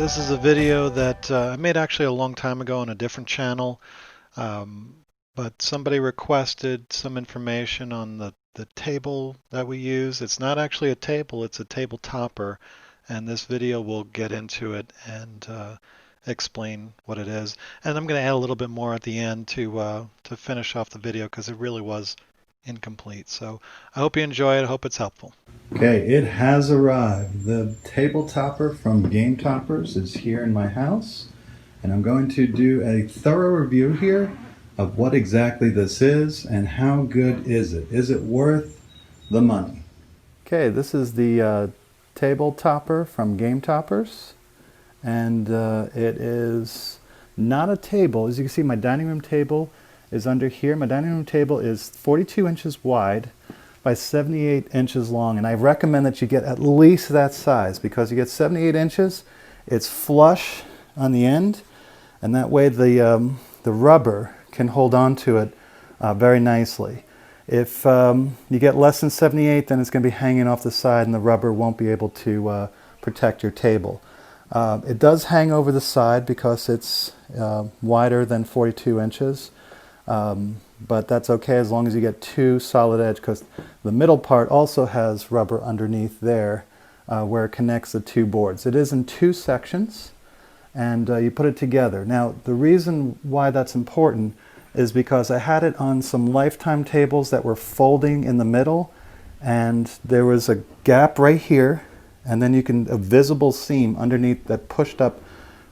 This is a video that I made actually a long time ago on a different channel, um, but somebody requested some information on the table that we use. It's not actually a table, it's a table topper, and this video will get into it and explain what it is. And I'm going to add a little bit more at the end to finish off the video because it really was incomplete. So I hope you enjoy it. I hope it's helpful. Okay, it has arrived. The table topper from Game Toppers is here in my house, and I'm going to do a thorough review here of what exactly this is and how good is it. Is it worth the money? Okay, this is the table topper from Game Toppers, and it is not a table. As you can see, my dining room table is under here. My dining room table is 42 inches wide by 78 inches long, and I recommend that you get at least that size because you get 78 inches, it's flush on the end, and that way the rubber can hold on to it very nicely. If you get less than 78, then it's going to be hanging off the side and the rubber won't be able to protect your table. It does hang over the side because it's wider than 42 inches. But that's okay as long as you get two solid edge, because the middle part also has rubber underneath there where it connects the two boards. It is in two sections, and you put it together. Now, the reason why that's important is because I had it on some Lifetime tables that were folding in the middle, and there was a gap right here, and then a visible seam underneath that pushed up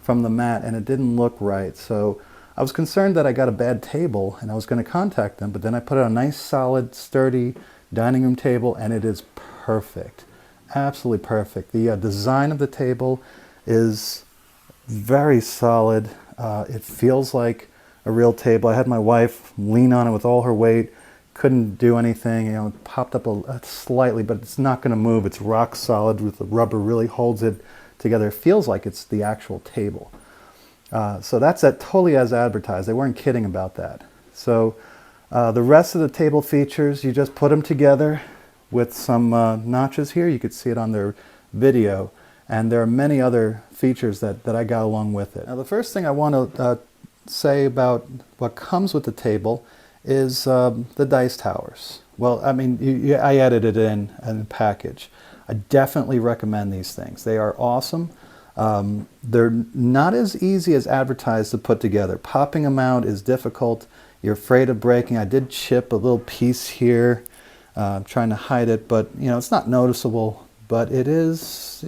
from the mat, and it didn't look right. So I was concerned that I got a bad table and I was going to contact them, but then I put it on a nice, solid, sturdy dining room table, and it is perfect. Absolutely perfect. The design of the table is very solid. It feels like a real table. I had my wife lean on it with all her weight. Couldn't do anything. You know, it popped up slightly, but it's not going to move. It's rock solid. With the rubber really holds it together. It feels like it's the actual table. So that's totally as advertised. They weren't kidding about that. So the rest of the table features, you just put them together with some notches here. You could see it on their video. And there are many other features that I got along with it. Now, the first thing I want to say about what comes with the table is the dice towers. Well, I mean, I added it in a package. I definitely recommend these things. They are awesome. They're not as easy as advertised to put together. Popping them out is difficult. You're afraid of breaking. I did chip a little piece here, trying to hide it, but you know, it's not noticeable, but it is,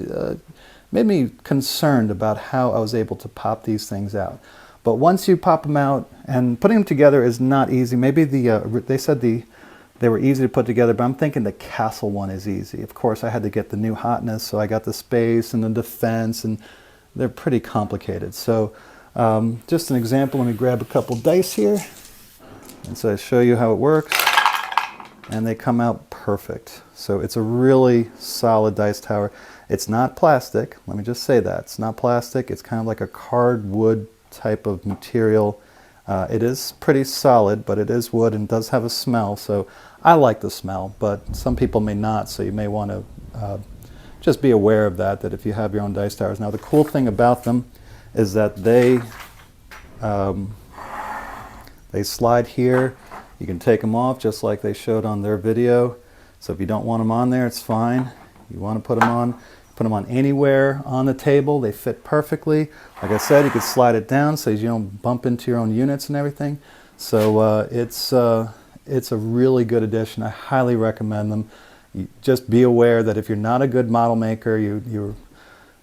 made me concerned about how I was able to pop these things out. But once you pop them out, and putting them together is not easy. Maybe they said they were easy to put together, but I'm thinking the Castle one is easy. Of course, I had to get the new hotness, so I got the space and the defense, and they're pretty complicated. So just an example, let me grab a couple dice here, and so I show you how it works, and they come out perfect. So it's a really solid dice tower. It's not plastic, let me just say that. It's not plastic, it's kind of like a cardwood type of material. It is pretty solid, but it is wood and does have a smell, so I like the smell, but some people may not, so you may want to just be aware of that if you have your own dice towers. Now, the cool thing about them is that they slide here. You can take them off just like they showed on their video, so if you don't want them on there, it's fine. You want to put them on anywhere on the table. They fit perfectly. Like I said, you could slide it down so you don't bump into your own units and everything. So it's a really good addition. I highly recommend them. You just be aware that if you're not a good model maker, you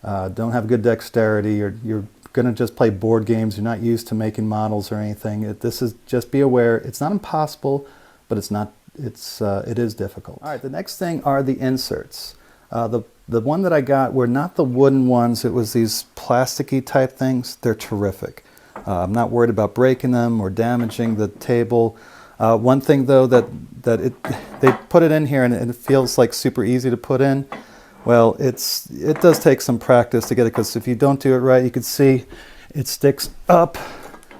don't have good dexterity, you're going to just play board games, you're not used to making models or anything. Just be aware. It's not impossible, but it is difficult. All right, the next thing are the inserts. The one that I got were not the wooden ones, it was these plasticky type things. They're terrific. I'm not worried about breaking them or damaging the table. One thing though they put it in here and it feels like super easy to put in. Well, it does take some practice to get it, because if you don't do it right, you can see it sticks up,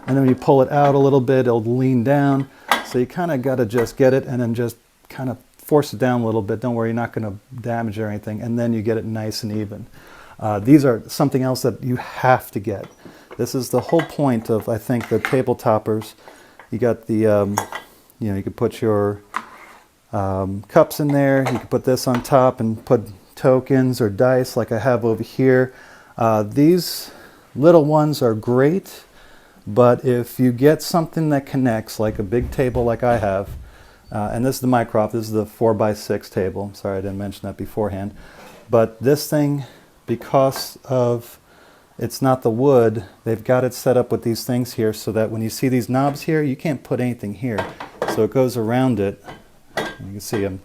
and then when you pull it out a little bit, it'll lean down. So you kind of got to just get it and then just kind of force it down a little bit. Don't worry, you're not going to damage it or anything, and then you get it nice and even. These are something else that you have to get. This is the whole point of, I think, the table toppers. You got the, you know, you could put your cups in there. You could put this on top and put tokens or dice like I have over here. These little ones are great, but if you get something that connects, like a big table like I have, and this is the Mycroft, this is the 4x6 table. Sorry I didn't mention that beforehand. But this thing, because of it's not the wood, they've got it set up with these things here so that when you see these knobs here, you can't put anything here. So it goes around it. You can see I'm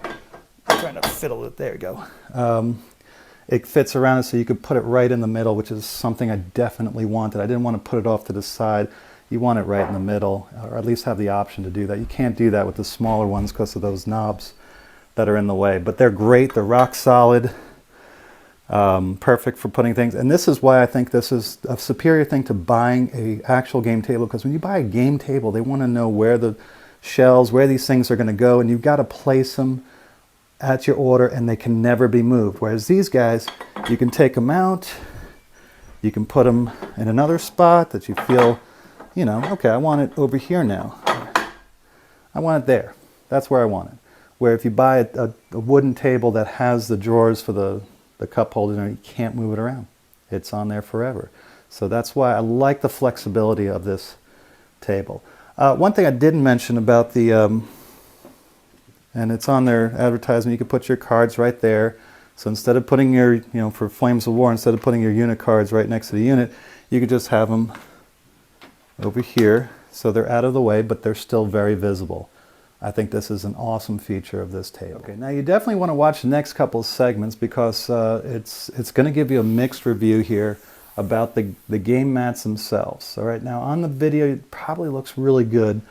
trying to fiddle it. There you go. It fits around it so you could put it right in the middle, which is something I definitely wanted. I didn't want to put it off to the side. You want it right in the middle, or at least have the option to do that. You can't do that with the smaller ones because of those knobs that are in the way. But they're great. They're rock solid. Perfect for putting things. And this is why I think this is a superior thing to buying a actual game table, because when you buy a game table, they want to know where the shelves, where these things are going to go, and you've got to place them at your order and they can never be moved. Whereas these guys, you can take them out, you can put them in another spot that you feel, you know, okay, I want it over here now. I want it there. That's where I want it. Where if you buy a wooden table that has the drawers for the cup holder, you can't move it around. It's on there forever. So that's why I like the flexibility of this table. One thing I didn't mention about the, and it's on their advertisement, you can put your cards right there. So instead of putting your, you know, for Flames of War, instead of putting your unit cards right next to the unit, you could just have them over here. So they're out of the way, but they're still very visible. I think this is an awesome feature of this table. Okay, now you definitely want to watch the next couple of segments because it's going to give you a mixed review here about the game mats themselves. All right, now on the video it probably looks really good,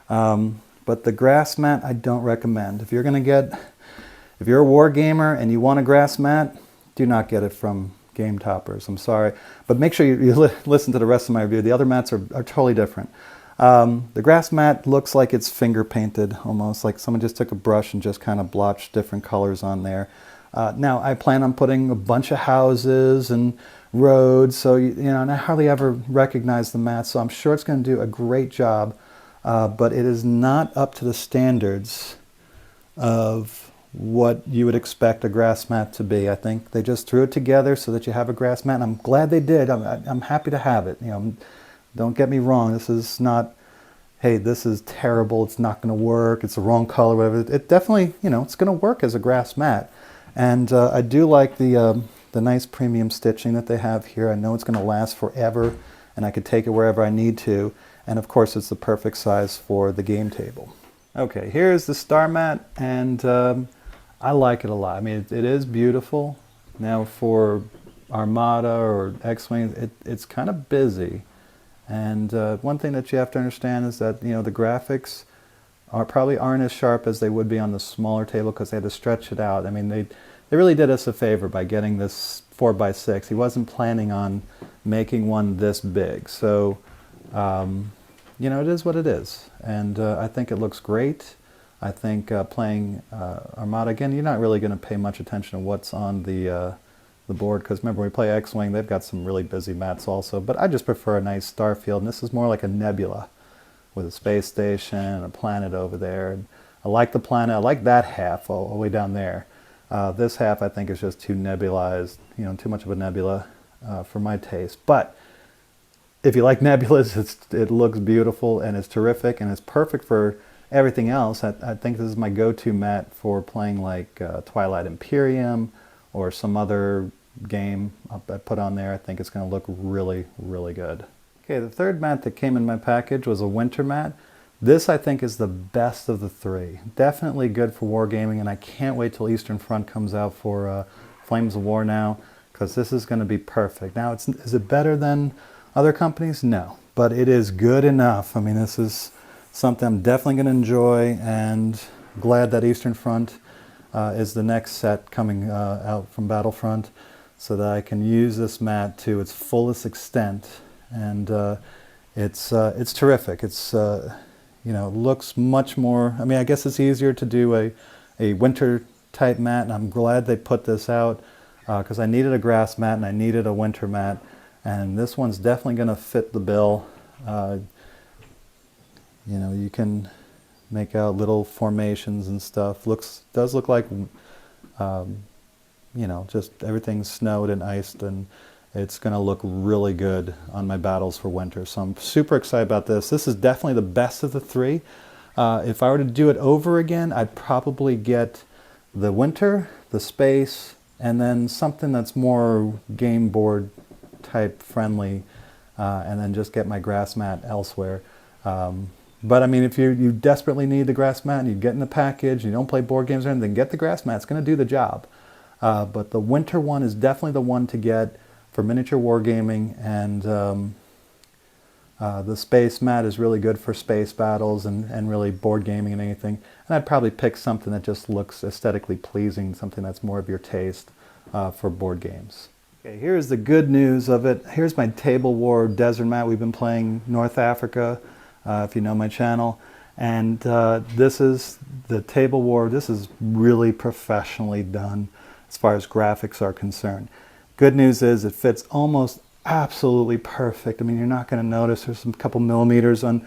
but the grass mat I don't recommend. If you're a war gamer and you want a grass mat, do not get it from Game Toppers. I'm sorry, but make sure you listen to the rest of my review. The other mats are totally different. The grass mat looks like it's finger painted, almost like someone just took a brush and just kind of blotched different colors on there. Now I plan on putting a bunch of houses and roads, so you know, and I hardly ever recognize the mat, so I'm sure it's going to do a great job, but it is not up to the standards of what you would expect a grass mat to be. I think they just threw it together so that you have a grass mat, and I'm glad they did. I'm happy to have it. You know, don't get me wrong. This is not, hey, this is terrible. It's not going to work. It's the wrong color. Whatever. It definitely, you know, it's going to work as a grass mat, and I do like the nice premium stitching that they have here. I know it's going to last forever, and I could take it wherever I need to. And of course, it's the perfect size for the game table. Okay, here's the star mat, and I like it a lot. I mean, it is beautiful. Now for Armada or X-Wing, it's kind of busy. And one thing that you have to understand is that, you know, the graphics probably aren't as sharp as they would be on the smaller table because they had to stretch it out. I mean, they really did us a favor by getting this 4x6. He wasn't planning on making one this big. So, you know, it is what it is. And I think it looks great. I think playing Armada, again, you're not really going to pay much attention to what's on the board, because remember, when we play X-Wing, they've got some really busy mats also, but I just prefer a nice starfield, and this is more like a nebula with a space station and a planet over there. And I like the planet. I like that half all the way down there. This half I think is just too nebulized, you know, too much of a nebula for my taste. But if you like nebulas, it looks beautiful and it's terrific and it's perfect for everything else. I think this is my go-to mat for playing like Twilight Imperium or some other game I put on there. I think it's going to look really, really good. Okay, the third mat that came in my package was a winter mat. This I think is the best of the three. Definitely good for wargaming, and I can't wait till Eastern Front comes out for Flames of War now, because this is going to be perfect. Now, is it better than other companies? No, but it is good enough. I mean, this is something I'm definitely going to enjoy, and glad that Eastern Front is the next set coming out from Battlefront, so that I can use this mat to its fullest extent. And it's terrific. It's you know, looks much more. I mean, I guess it's easier to do a winter type mat, and I'm glad they put this out. because I needed a grass mat and I needed a winter mat, and this one's definitely going to fit the bill. You know, you can make out little formations and stuff. Does look like, you know, just everything's snowed and iced, and it's going to look really good on my battles for winter. So I'm super excited about this. This is definitely the best of the three. If I were to do it over again, I'd probably get the winter, the space, and then something that's more game board type friendly, and then just get my grass mat elsewhere. But I mean, if you desperately need the grass mat and you get in the package, you don't play board games or anything, get the grass mat. It's going to do the job. But the winter one is definitely the one to get for miniature wargaming, and the space mat is really good for space battles and really board gaming and anything. And I'd probably pick something that just looks aesthetically pleasing, something that's more of your taste for board games. Okay, here's the good news of it. Here's my Table War desert mat. We've been playing North Africa, if you know my channel. And this is the Table War. This is really professionally done as far as graphics are concerned. Good news is it fits almost absolutely perfect. I mean, you're not going to notice there's some couple millimeters on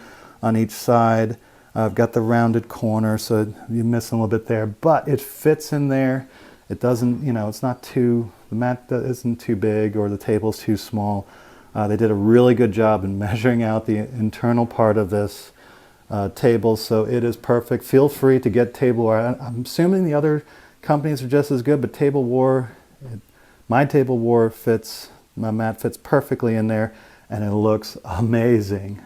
each side. I've got the rounded corner, so you're missing a little bit there, but it fits in there. It doesn't, you know, it's not too, the mat isn't too big or the table's too small. They did a really good job in measuring out the internal part of this table, so it is perfect. Feel free to get Table War. I'm assuming the other companies are just as good, but Table War, my Table War fits, my mat fits perfectly in there, and it looks amazing.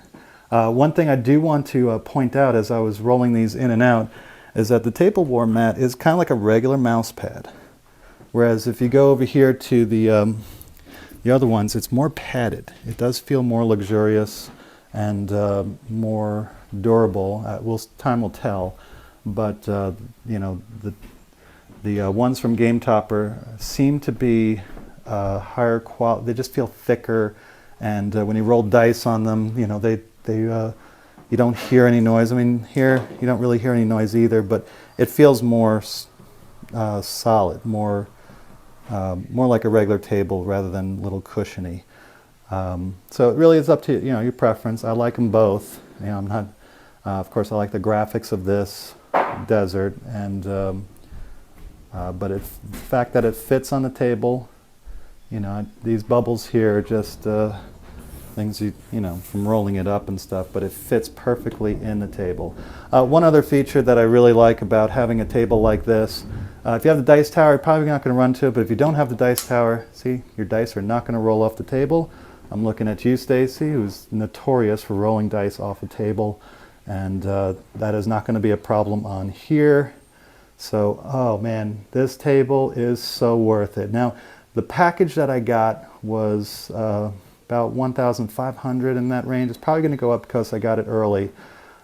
One thing I do want to point out as I was rolling these in and out is that the Table War mat is kind of like a regular mouse pad. Whereas if you go over here to the other ones, it's more padded. It does feel more luxurious and more durable. Time will tell. But you know, the ones from Game Topper seem to be higher quality. They just feel thicker, and when you roll dice on them, you know, you don't hear any noise. I mean, here you don't really hear any noise either, but it feels more solid, more like a regular table rather than a little cushiony. So it really is up to your preference. I like them both. You know, I'm not. Of course, I like the graphics of this desert, and but the fact that it fits on the table, you know, these bubbles here are just things you know from rolling it up and stuff, but it fits perfectly in the table. One other feature that I really like about having a table like this, if you have the dice tower, you're probably not going to run to it, but if you don't have the dice tower, see, your dice are not going to roll off the table. I'm looking at you, Stacy, who's notorious for rolling dice off a table, and that is not going to be a problem on here. So, oh man, this table is so worth it. Now, the package that I got was about $1,500 in that range. It's probably going to go up because I got it early,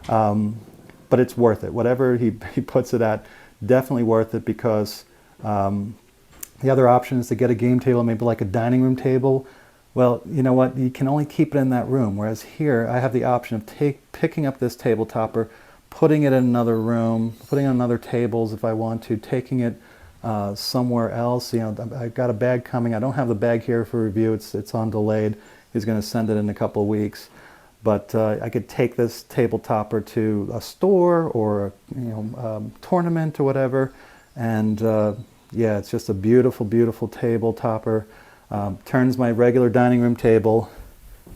but it's worth it. Whatever he puts it at, definitely worth it, because the other option is to get a game table, maybe like a dining room table. Well, you know what? You can only keep it in that room, whereas here I have the option of picking up this table topper, putting it in another room, putting it on other tables if I want to, taking it somewhere else. You know, I've got a bag coming. I don't have the bag here for review. It's on delayed. He's going to send it in a couple of weeks. But I could take this table topper to a store or a tournament or whatever, and yeah, it's just a beautiful, beautiful table topper. Turns my regular dining room table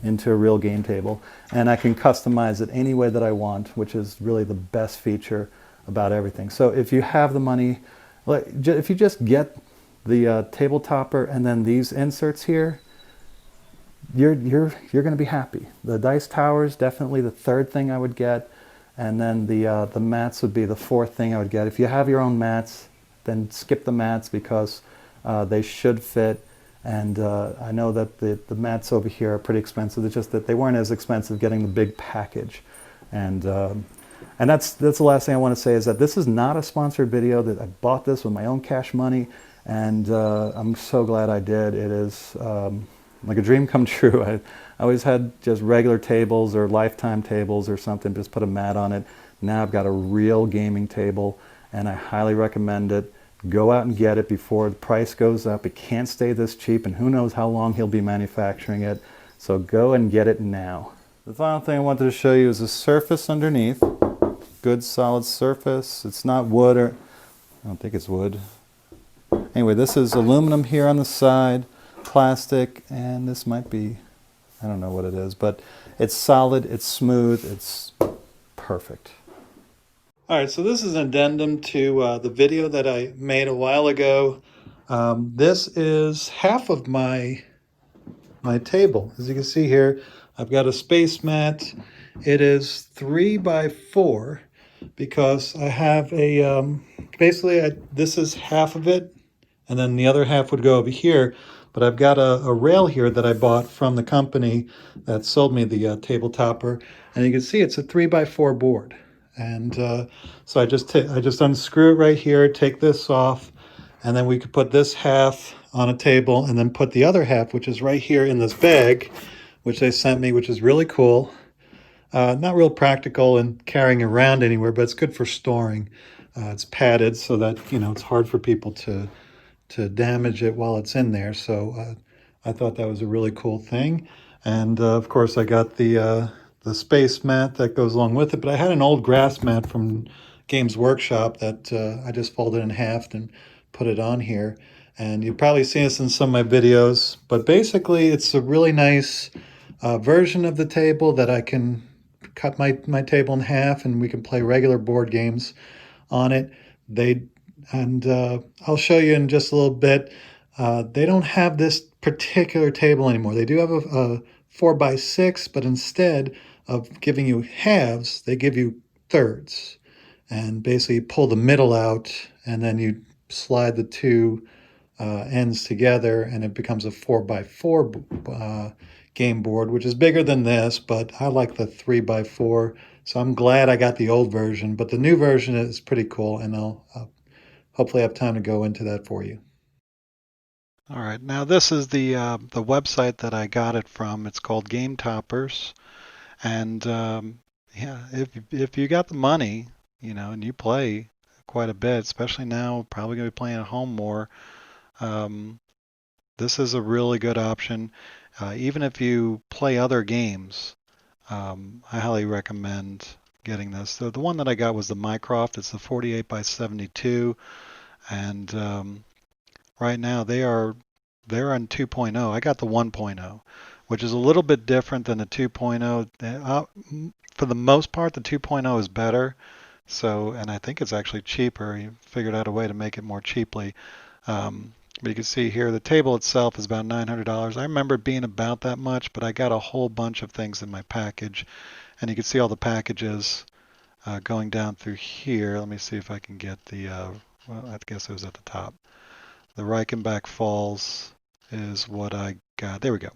into a real game table, and I can customize it any way that I want, which is really the best feature about everything. So if you have the money, if you just get the table topper and then these inserts here, you're going to be happy. The dice tower is definitely the third thing I would get, and then the mats would be the fourth thing I would get. If you have your own mats, then skip the mats because they should fit. And I know that the mats over here are pretty expensive. It's just that they weren't as expensive getting the big package. And that's the last thing I want to say is that this is not a sponsored video. That I bought this with my own cash money, and I'm so glad I did. It is like a dream come true. I always had just regular tables or lifetime tables or something, just put a mat on it. Now I've got a real gaming table, and I highly recommend it. Go out and get it before the price goes up. It can't stay this cheap, and who knows how long he'll be manufacturing it. So go and get it now. The final thing I wanted to show you is the surface underneath. Good solid surface. It's not wood, or I don't think it's wood. Anyway, this is aluminum here on the side, plastic, and this might be, I don't know what it is, but it's solid, it's smooth, it's perfect. All right, so this is an addendum to the video that I made a while ago. This is half of my table. As you can see here, I've got a space mat. It is 3 by 4 because I have a, basically this is half of it, and then the other half would go over here. But I've got a rail here that I bought from the company that sold me the table topper, and you can see it's a 3 by 4 board. And so I just unscrew it right here, take this off, and then we could put this half on a table and then put the other half, which is right here in this bag, which they sent me, which is really cool. Not real practical and carrying around anywhere, but it's good for storing. It's padded so that, it's hard for people to damage it while it's in there. So I thought that was a really cool thing. And of course, I got the space mat that goes along with it. But I had an old grass mat from Games Workshop that I just folded in half and put it on here. And you've probably seen this in some of my videos. But basically, it's a really nice version of the table that I can cut my table in half and we can play regular board games on it. I'll show you in just a little bit. They don't have this particular table anymore. They do have a 4 by 6, but instead of giving you halves, they give you thirds. And basically you pull the middle out and then you slide the two ends together and it becomes a 4 by 4 game board, which is bigger than this, but I like the 3 by 4. So I'm glad I got the old version, but the new version is pretty cool, and I'll hopefully have time to go into that for you. All right, now this is the website that I got it from. It's called Game Toppers, and yeah, if you got the money, and you play quite a bit, especially now, probably gonna be playing at home more. This is a really good option. Even if you play other games, I highly recommend getting this. So the one that I got was the Mycroft. It's the 48 by 72, and right now they're on 2.0. I got the 1.0, which is a little bit different than the 2.0. For the most part, the 2.0 is better. So, and I think it's actually cheaper. You figured out a way to make it more cheaply. But you can see here the table itself is about $900. I remember it being about that much, but I got a whole bunch of things in my package. And you can see all the packages going down through here. Let me see if I can get well, I guess it was at the top. The Reichenbach Falls is what I got. There we go.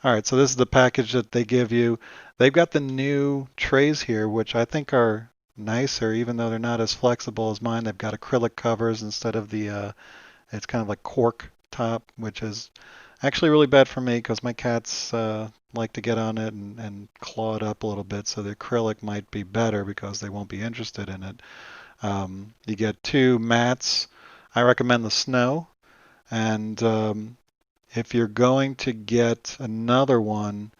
All right, so this is the package that they give you. They've got the new trays here, which I think are nicer, even though they're not as flexible as mine. They've got acrylic covers instead of it's kind of like cork top, which is actually really bad for me because my cats like to get on it and claw it up a little bit. So the acrylic might be better because they won't be interested in it. You get 2 mats. I recommend the snow. And if you're going to get another one,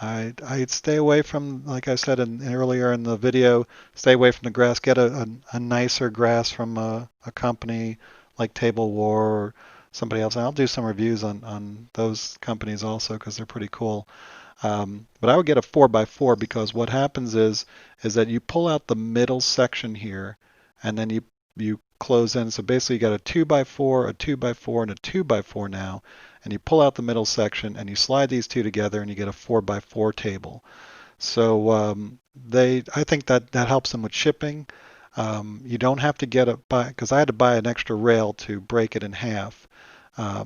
I'd stay away from, like I said earlier in the video, stay away from the grass. Get a nicer grass from a company like Table War or somebody else. And I'll do some reviews on those companies also because they're pretty cool. But I would get a 4 by 4 because what happens is that you pull out the middle section here and then you close in. So basically you got a 2 by 4, a 2 by 4, and a 2 by 4 now. And you pull out the middle section and you slide these two together and you get a 4 by 4 table. So I think that helps them with shipping. You don't have to because I had to buy an extra rail to break it in half. I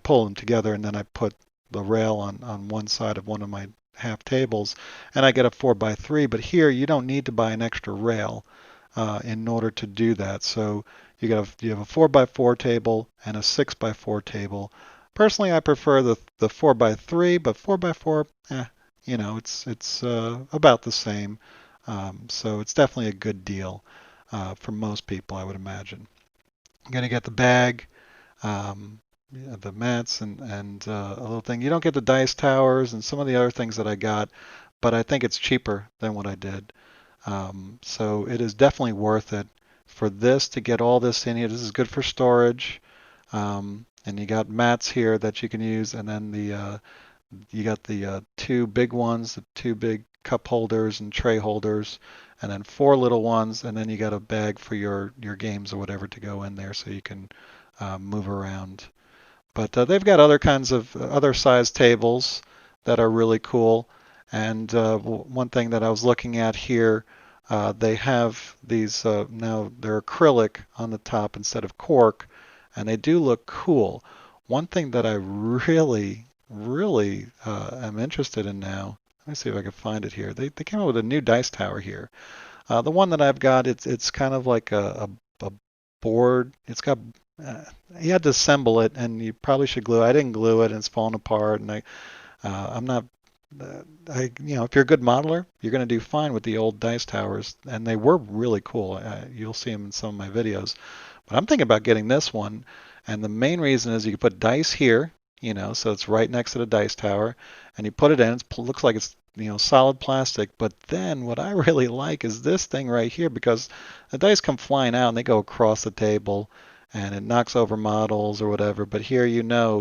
pull them together and then I put the rail on one side of one of my half tables and I get a 4 by 3. But here you don't need to buy an extra rail in order to do that. So you have a 4 by 4 table and a 6 by 4 table. Personally, I prefer the 4 by 3, but 4 by 4, it's about the same. So it's definitely a good deal. for most people, I would imagine. I'm going to get the bag, yeah, the mats, and a little thing. You don't get the dice towers and some of the other things that I got, but I think it's cheaper than what I did. So it is definitely worth it for this to get all this in here. This is good for storage. And you got mats here that you can use, and then you got the two big ones, the two big cup holders and tray holders, and then four little ones, and then you got a bag for your games or whatever to go in there so you can move around. But they've got other kinds of other size tables that are really cool. And one thing that I was looking at here, they have these now they're acrylic on the top instead of cork, and they do look cool. One thing that I really am interested in now. Let me see if I can find it here. They came out with a new dice tower here. The one that I've got, it's kind of like a board. It's got you had to assemble it, and you probably should glue. I didn't glue it, and it's falling apart. And I'm not. If you're a good modeler, you're going to do fine with the old dice towers, and they were really cool. You'll see them in some of my videos. But I'm thinking about getting this one, and the main reason is you can put dice here, so it's right next to the dice tower, and you put it in. It looks like it's solid plastic. But then what I really like is this thing right here because the dice come flying out and they go across the table, and it knocks over models or whatever. But here,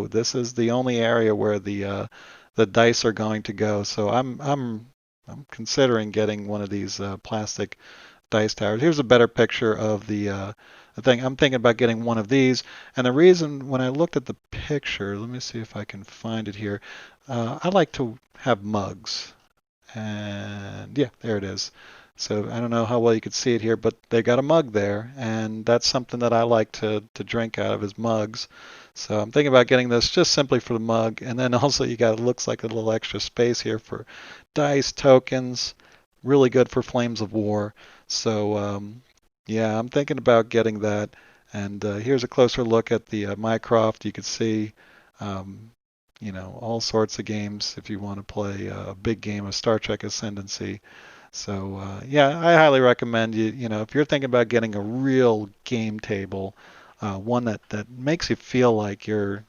this is the only area where the dice are going to go. So I'm considering getting one of these plastic dice towers. Here's a better picture of the thing. I'm thinking about getting one of these. And the reason when I looked at the picture, let me see if I can find it here. I like to have mugs. And yeah, there it is. So I don't know how well you could see it here, but they got a mug there, and that's something that I like to drink out of is mugs. So I'm thinking about getting this just simply for the mug, and then also you got it looks like a little extra space here for dice tokens, really good for Flames of War. So yeah, I'm thinking about getting that. And here's a closer look at the Mycroft. You can see um, all sorts of games if you want to play a big game of Star Trek Ascendancy. So yeah, I highly recommend if you're thinking about getting a real game table, one that makes you feel like you're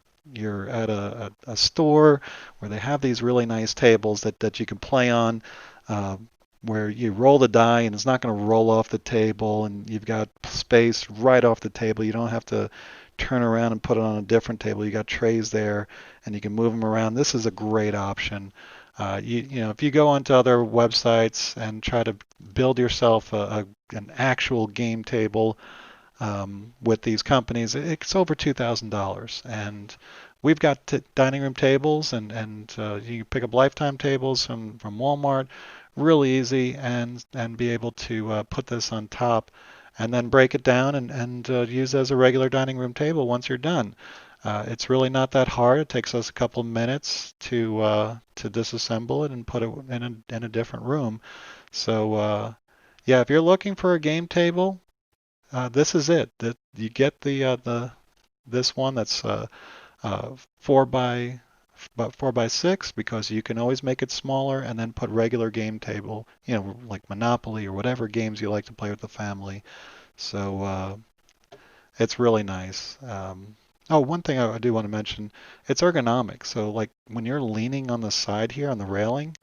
at a store where they have these really nice tables that you can play on, uh, where you roll the die and it's not going to roll off the table, and you've got space right off the table. You don't have to turn around and put it on a different table. You got trays there, and you can move them around. This is a great option. If you go onto other websites and try to build yourself an actual game table with these companies, it's over $2,000. And we've got dining room tables, and you can pick up lifetime tables from Walmart, really easy, and be able to put this on top, and then break it down and use as a regular dining room table once you're done. It's really not that hard. It takes us a couple of minutes to disassemble it and put it in a different room. So yeah, if you're looking for a game table, this is it. That you get the this one that's 4 by 6 because you can always make it smaller and then put regular game table, like Monopoly or whatever games you like to play with the family. So it's really nice. Oh, one thing I do want to mention, it's ergonomic. So like when you're leaning on the side here on the railing,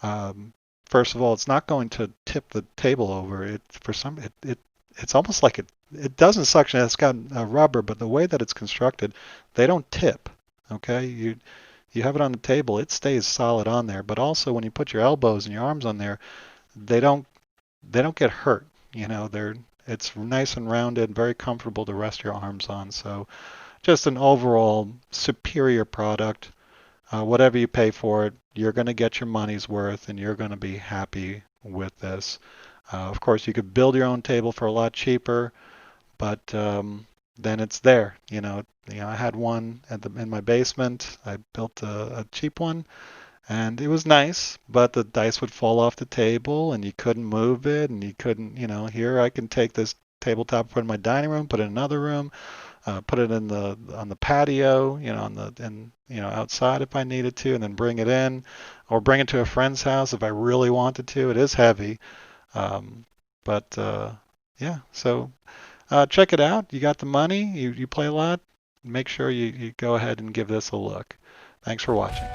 um, first of all, it's not going to tip the table over. It's almost like it doesn't suction. It's got rubber, but the way that it's constructed, they don't tip. Okay, you have it on the table, it stays solid on there. But also when you put your elbows and your arms on there, they don't they don't get hurt. It's nice and rounded, very comfortable to rest your arms on. So just an overall superior product. Whatever you pay for it, you're going to get your money's worth, and you're going to be happy with this. Of course, you could build your own table for a lot cheaper, but then it's there. I had one in my basement. I built a cheap one, and it was nice, but the dice would fall off the table, and you couldn't move it, and you couldn't. Here I can take this tabletop, put it in my dining room, put it in another room, put it on the patio, outside if I needed to, and then bring it in, or bring it to a friend's house if I really wanted to. It is heavy, um, but Yeah, so check it out. You got the money, you play a lot, make sure you go ahead and give this a look. Thanks for watching.